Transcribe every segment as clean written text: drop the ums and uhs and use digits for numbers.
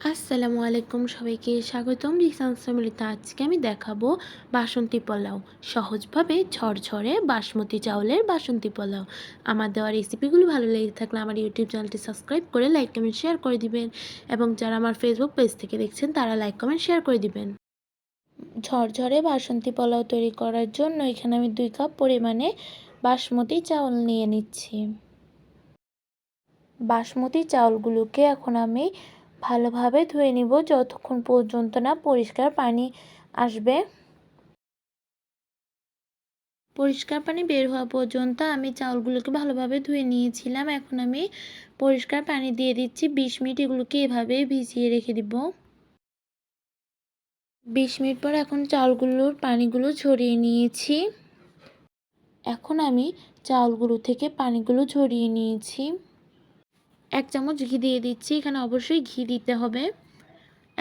আসসালামু আলাইকুম, সবাইকে স্বাগতম রিসান্স ফ্যামিলিতে। আজকে আমি দেখাবো বাসন্তী পোলাও, সহজভাবে ঝরঝরে বাসমতি চাউলের বাসন্তী পোলাও। আমার দেওয়া রেসিপিগুলো ভালো লেগে থাকলে আমার ইউটিউব চ্যানেলটি সাবস্ক্রাইব করে লাইক কমেন্ট শেয়ার করে দিবেন, এবং যারা আমার ফেসবুক পেজ থেকে দেখছেন তারা লাইক কমেন্ট শেয়ার করে দিবেন। ঝরঝরে বাসন্তী পোলাও তৈরি করার জন্য এখানে আমি 2 কাপ পরিমাণে বাসমতি চাউল নিয়ে নিচ্ছি। বাসমতি চাউলগুলোকে এখন আমি ভালোভাবে ধুয়ে নিব যতক্ষণ পর্যন্ত না পরিষ্কার পানি আসবে। পরিষ্কার পানি বের হওয়া পর্যন্ত আমি চাউলগুলোকে ভালোভাবে ধুয়ে নিয়েছিলাম। এখন আমি পরিষ্কার পানি দিয়ে দিচ্ছি। 20 মিনিট এগুলোকে এভাবে ভিজিয়ে রেখে দিব। 20 মিনিট পর এখন চাউলগুলোর পানিগুলো ঝরিয়ে নিয়েছি। এখন আমি চাউলগুলো থেকে পানিগুলো ঝরিয়ে নিয়েছি। 1 চামচ ঘি দিয়ে দিচ্ছি। এখানে অবশ্যই ঘি দিতে হবে।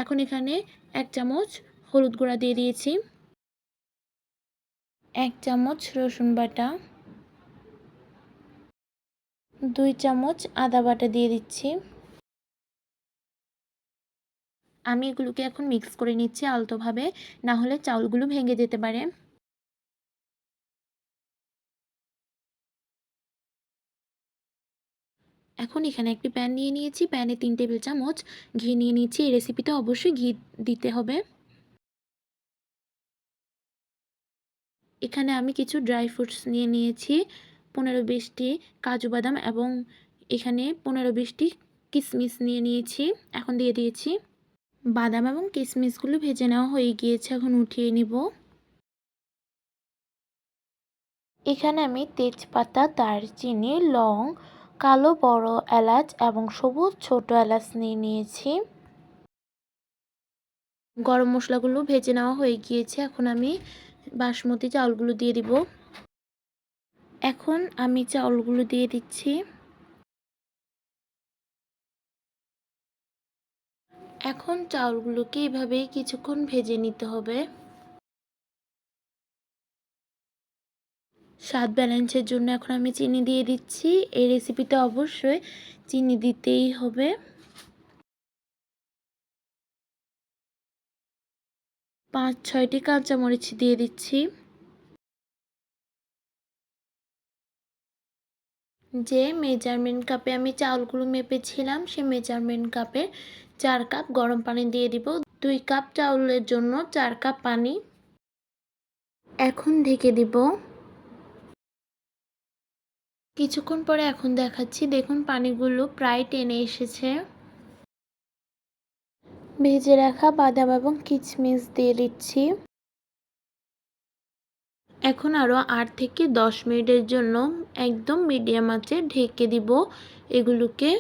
এখন এখানে 1 চামচ হলুদ গুঁড়া দিয়ে দিয়েছি, 1 চামচ রসুন বাটা, 2 চামচ আদা বাটা দিয়ে দিচ্ছি। আমি এগুলোকে এখন মিক্স করে নিচ্ছি আলতোভাবে, না হলে চাউলগুলো ভেঙে যেতে পারে। এখন এখানে একটি প্যান নিয়ে নিয়েছি। প্যানে 3 টেবিল চামচ ঘি নিয়ে নিচ্ছি। এই রেসিপিতে অবশ্যই ঘি দিতে হবে। এখানে আমি কিছু ড্রাই ফ্রুটস নিয়ে নিয়েছি, 15-20টি কাজু বাদাম, এবং এখানে 15-20টি কিশমিশ নিয়ে নিয়েছি। এখন দিয়ে দিয়েছি। বাদাম এবং কিশমিশগুলো ভেজে নেওয়া হয়ে গিয়েছে, এখন উঠিয়ে নিব। এখানে আমি তেজপাতা, দারচিনি, লং, কালো বড় এলাচ এবং সবুজ ছোট এলাচ নিয়ে নিয়েছি। গরম মশলাগুলো ভেজে নেওয়া হয়ে গিয়েছে, এখন আমি বাসমতি চাউলগুলো দিয়ে দিব। এখন আমি চাউলগুলো দিয়ে দিচ্ছি। এখন চাউলগুলোকে এভাবে কিছুক্ষণ ভেজে নিতে হবে। স্বাদ ব্যালেন্সের জন্য এখন আমি চিনি দিয়ে দিচ্ছি। এই রেসিপিতে অবশ্যই চিনি দিতেই হবে। পাঁচ ছয়টি কাঁচামরিচ দিয়ে দিচ্ছি। যে মেজারমেন্ট কাপে আমি চাউলগুলো মেপেছিলাম, সে মেজারমেন্ট কাপে 4 কাপ গরম পানি দিয়ে দিব। 2 কাপ চাউলের জন্য 4 কাপ পানি। এখন ঢেকে দিব। কিছুক্ষণ পরে এখন দেখাচ্ছি। দেখুন পানিগুলো প্রায় টেনে এসেছে। ভেজে রাখা বাদাম এবং কিশমিশ দিয়ে দিচ্ছি। এখন আরও 8 থেকে 10 মিনিটের জন্য একদম মিডিয়াম আঁচে ঢেকে দিব এগুলোকে।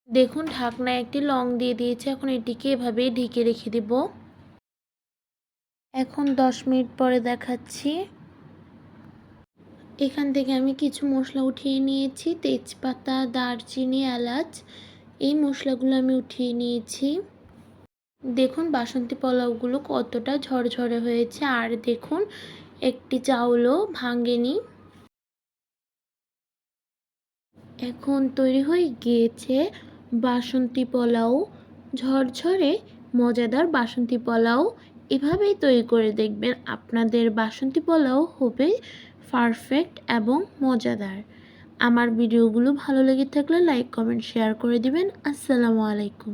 দেখুন ঢাকনায় একটি লং দিয়ে দিয়েছি। এখন এটিকে এভাবেই ঢেকে রেখে দিব। এখন 10 মিনিট পরে দেখাচ্ছি। এখান থেকে আমি কিছু মশলা উঠিয়ে নিয়েছি। তেজপাতা, দারচিনি, এলাচ, এই মশলাগুলো আমি উঠিয়ে নিয়েছি। দেখুন বাসন্তী পোলাওগুলো কতটা ঝরঝরে হয়েছে, আর দেখুন একটি চাউলও ভাঙেনি। এখন তৈরি হয়ে গিয়েছে বাসন্তী পোলাও, ঝরঝরে মজাদার বাসন্তী পোলাও। এভাবেই তৈরি করে দেখবেন, আপনাদের বাসন্তী পোলাও হবে পারফেক্ট এবং মজাদার। আমার ভিডিওগুলো ভালো লেগে থাকলে লাইক কমেন্ট শেয়ার করে দিবেন। আসসালামু আলাইকুম।